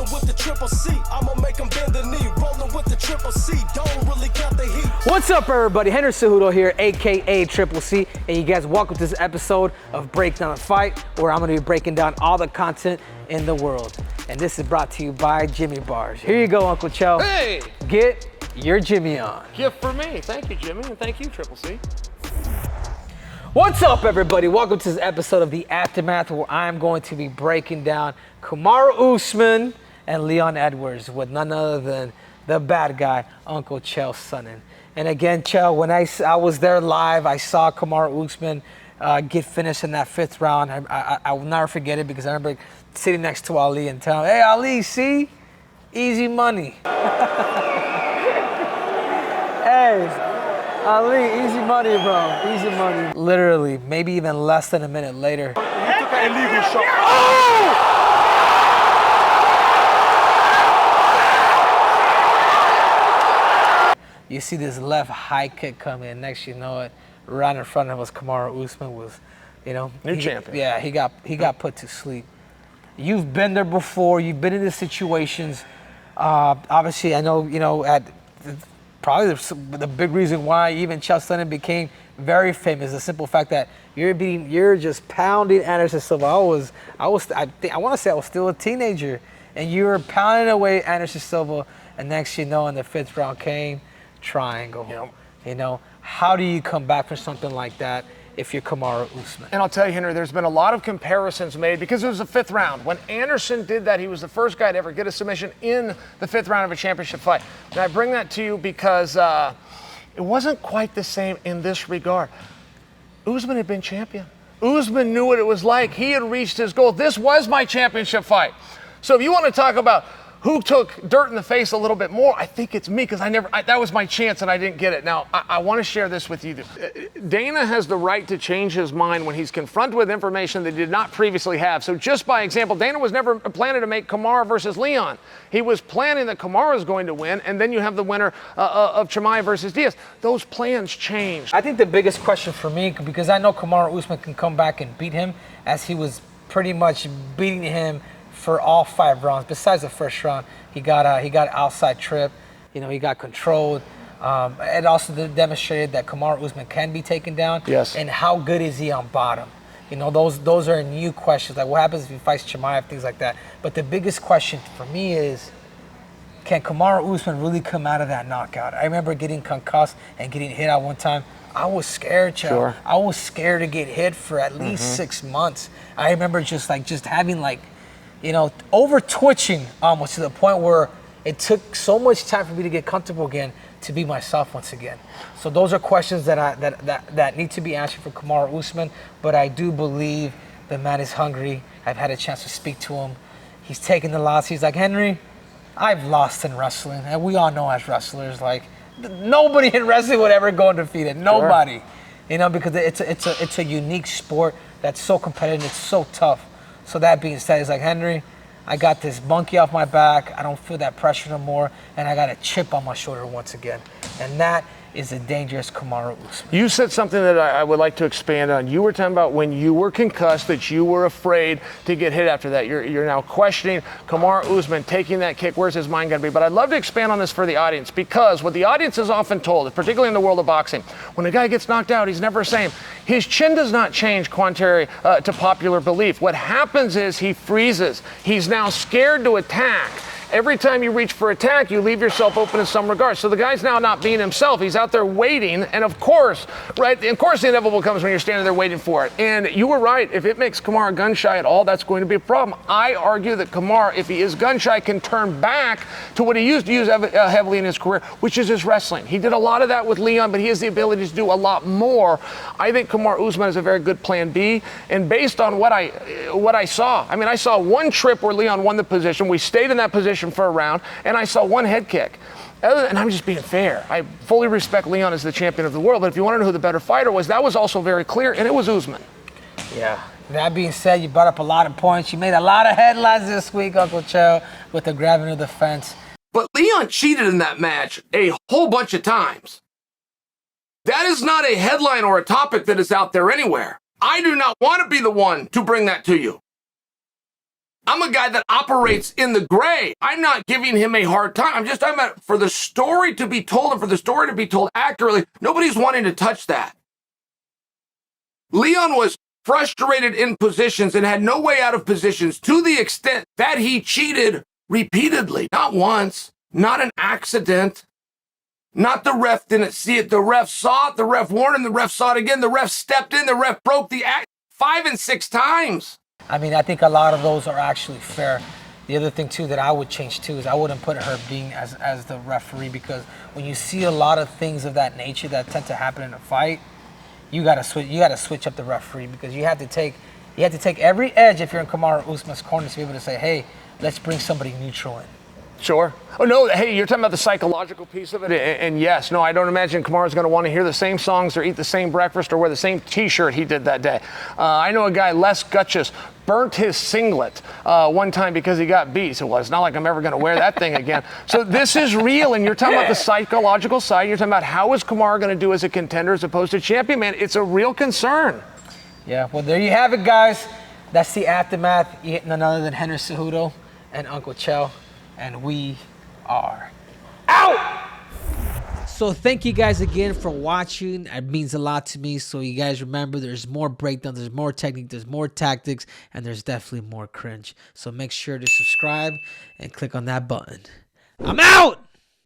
Rolling with the triple C, I'ma make them bend the knee. Rolling with the triple C, don't really count the heat. What's up, everybody? Henry Cejudo here, aka Triple C, and you guys welcome to this episode of Breakdown the Fight, where I'm gonna be breaking down all the content in the world. And this is brought to you by Jimmy Bars. Here you go, Uncle Chael. Hey! Get your Jimmy on. Gift for me. Thank you, Jimmy, and thank you, Triple C. What's up, everybody? Welcome to this episode of The Aftermath, where I'm going to be breaking down Kamaru Usman and Leon Edwards with none other than the bad guy, Uncle Chael Sonnen. And again, Chael, when I was there live, I saw Kamaru Usman get finished in that fifth round. I will never forget it because I remember sitting next to Ali and telling him, "Hey, Ali, see? Easy money." Hey. Ali, easy money, bro. Easy money. Literally, maybe even less than a minute later. He took an illegal shot. Oh! You see this left high kick come in. Next, you know it, right in front of us, Kamaru Usman was, New champion. Yeah, he got put to sleep. You've been there before. You've been in these situations. Obviously, I know, at probably the big reason why even Chael Sonnen became very famous, the simple fact that you're just pounding Anderson Silva. I want to say I was still a teenager, and you were pounding away Anderson Silva, and next you know, in the fifth round came triangle. Yep. How do you come back from something like that if you're Kamaru Usman? And I'll tell you, Henry, there's been a lot of comparisons made because it was the fifth round. When Anderson did that, he was the first guy to ever get a submission in the fifth round of a championship fight. And I bring that to you because it wasn't quite the same in this regard. Usman had been champion. Usman knew what it was like. He had reached his goal. This was my championship fight. So if you want to talk about who took dirt in the face a little bit more, I think it's me, because that was my chance and I didn't get it. Now, I want to share this with you. Dana has the right to change his mind when he's confronted with information that he did not previously have. So just by example, Dana was never planning to make Kamaru versus Leon. He was planning that Kamaru is going to win, and then you have the winner of Chimaev versus Diaz. Those plans changed. I think the biggest question for me, because I know Kamaru Usman can come back and beat him, as he was pretty much beating him for all 5 rounds. Besides the first round, he got outside trip. He got controlled. It also demonstrated that Kamaru Usman can be taken down. Yes. And how good is he on bottom? Those are new questions. Like, what happens if he fights Chimaev, things like that. But the biggest question for me is, can Kamaru Usman really come out of that knockout? I remember getting concussed and getting hit at one time. I was scared, Chael. Sure. I was scared to get hit for at least 6 months. I remember just having over twitching almost to the point where it took so much time for me to get comfortable again to be myself once again. So those are questions that need to be answered for Kamaru Usman, but I do believe the man is hungry. I've had a chance to speak to him. He's taken the loss. He's like, "Henry, I've lost in wrestling." And we all know as wrestlers, like, nobody in wrestling would ever go undefeated. Nobody. Sure. Because it's a unique sport that's so competitive, it's so tough. So that being said, he's like, "Henry, I got this monkey off my back. I don't feel that pressure no more, and I got a chip on my shoulder once again." And that is a dangerous Kamaru Usman. You said something that I would like to expand on. You were talking about when you were concussed that you were afraid to get hit after that. You're now questioning Kamaru Usman taking that kick. Where's his mind going to be? But I'd love to expand on this for the audience, because what the audience is often told, particularly in the world of boxing, when a guy gets knocked out, he's never the same. His chin does not change contrary to popular belief. What happens is he freezes. He's now scared to attack. Every time you reach for attack, you leave yourself open in some regard. So the guy's now not being himself. He's out there waiting. And of course, the inevitable comes when you're standing there waiting for it. And you were right. If it makes Kamaru gun shy at all, that's going to be a problem. I argue that Kamaru, if he is gun shy, can turn back to what he used to use heavily in his career, which is his wrestling. He did a lot of that with Leon, but he has the ability to do a lot more. I think Kamaru Usman is a very good plan B. And based on what I saw, I saw one trip where Leon won the position. We stayed in that position for a round, and I saw one head kick. And I'm just being fair. I fully respect Leon as the champion of the world, but if you want to know who the better fighter was, that was also very clear, and it was Usman. Yeah. That being said, you brought up a lot of points. You made a lot of headlines this week, Uncle Chael, with the grabbing of the fence. But Leon cheated in that match a whole bunch of times. That is not a headline or a topic that is out there anywhere. I do not want to be the one to bring that to you. I'm a guy that operates in the gray. I'm not giving him a hard time. I'm just talking about for the story to be told and for the story to be told accurately. Nobody's wanting to touch that. Leon was frustrated in positions and had no way out of positions to the extent that he cheated repeatedly. Not once, not an accident, not the ref didn't see it. The ref saw it, the ref warned him, the ref saw it again, the ref stepped in, the ref broke the act 5 and 6 times. I mean, I think a lot of those are actually fair. The other thing too that I would change too is I wouldn't put her being as the referee, because when you see a lot of things of that nature that tend to happen in a fight, you gotta switch up the referee, because you have to take every edge if you're in Kamaru Usman's corner to be able to say, hey, let's bring somebody neutral in. Sure. Oh, no, hey, you're talking about the psychological piece of it, and yes, no, I don't imagine Kamaru's going to want to hear the same songs or eat the same breakfast or wear the same T-shirt he did that day. I know a guy, Les Gutchess, burnt his singlet one time because he got beat. So, well, it's not like I'm ever going to wear that thing again. So this is real, and you're talking about the psychological side. You're talking about how is Kamaru going to do as a contender as opposed to champion, man. It's a real concern. Yeah, well, there you have it, guys. That's the aftermath. None other than Henry Cejudo and Uncle Chael. And we are out! So thank you guys again for watching. It means a lot to me. So you guys remember, there's more breakdowns, there's more technique, there's more tactics, and there's definitely more cringe. So make sure to subscribe and click on that button. I'm out!